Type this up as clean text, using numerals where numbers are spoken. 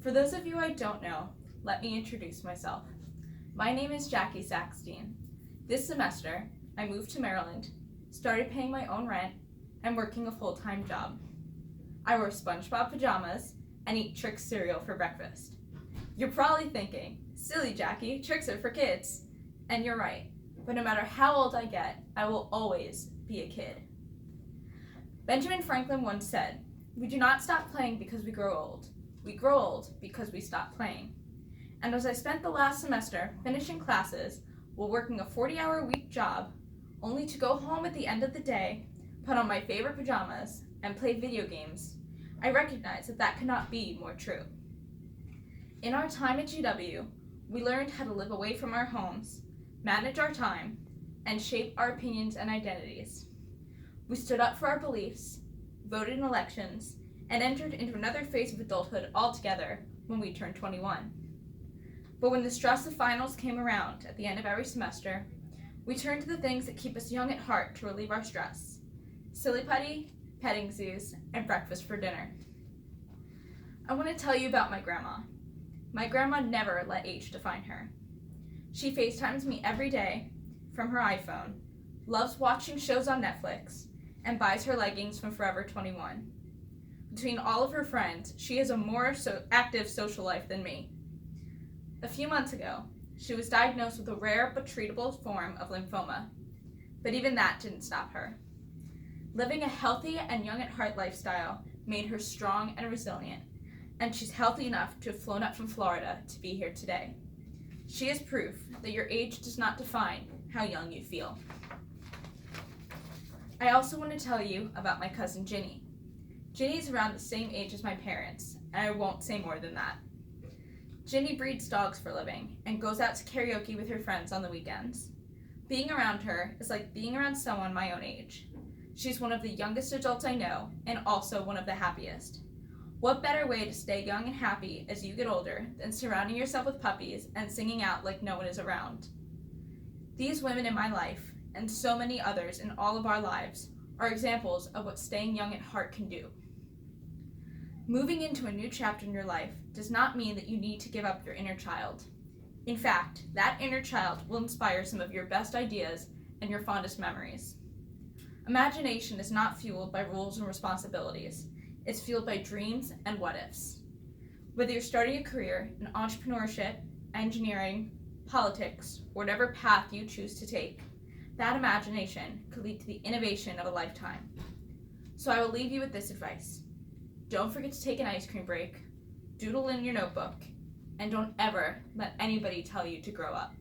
For those of you I don't know, let me introduce myself. My name is Jackie Saxtein. This semester, I moved to Maryland, started paying my own rent, and working a full-time job. I wear SpongeBob pajamas and eat Trix cereal for breakfast. You're probably thinking, silly Jackie, Trix are for kids. And you're right, but no matter how old I get, I will always be a kid. Benjamin Franklin once said, "We do not stop playing because we grow old. We grow old because we stop playing." And as I spent the last semester finishing classes while working a 40-hour-a-week job, only to go home at the end of the day, put on my favorite pajamas, and play video games, I recognize that that could not be more true. In our time at GW, we learned how to live away from our homes, manage our time, and shape our opinions and identities. We stood up for our beliefs, voted in elections, and entered into another phase of adulthood altogether when we turned 21. But when the stress of finals came around at the end of every semester, we turned to the things that keep us young at heart to relieve our stress: silly putty, petting zoos, and breakfast for dinner. I want to tell you about my grandma. My grandma never let age define her. She FaceTimes me every day from her iPhone, loves watching shows on Netflix, and buys her leggings from Forever 21. Between all of her friends, she has a more active social life than me. A few months ago, she was diagnosed with a rare but treatable form of lymphoma, but even that didn't stop her. Living a healthy and young at heart lifestyle made her strong and resilient, and she's healthy enough to have flown up from Florida to be here today. She is proof that your age does not define how young you feel. I also want to tell you about my cousin Ginny. Ginny's around the same age as my parents, and I won't say more than that. Ginny breeds dogs for a living and goes out to karaoke with her friends on the weekends. Being around her is like being around someone my own age. She's one of the youngest adults I know, and also one of the happiest. What better way to stay young and happy as you get older than surrounding yourself with puppies and singing out like no one is around? These women in my life, and so many others in all of our lives, are examples of what staying young at heart can do. Moving into a new chapter in your life does not mean that you need to give up your inner child. In fact, that inner child will inspire some of your best ideas and your fondest memories. Imagination is not fueled by rules and responsibilities. It's fueled by dreams and what-ifs. Whether you're starting a career in entrepreneurship, engineering, politics, or whatever path you choose to take, that imagination could lead to the innovation of a lifetime. So I will leave you with this advice. Don't forget to take an ice cream break, doodle in your notebook, and don't ever let anybody tell you to grow up.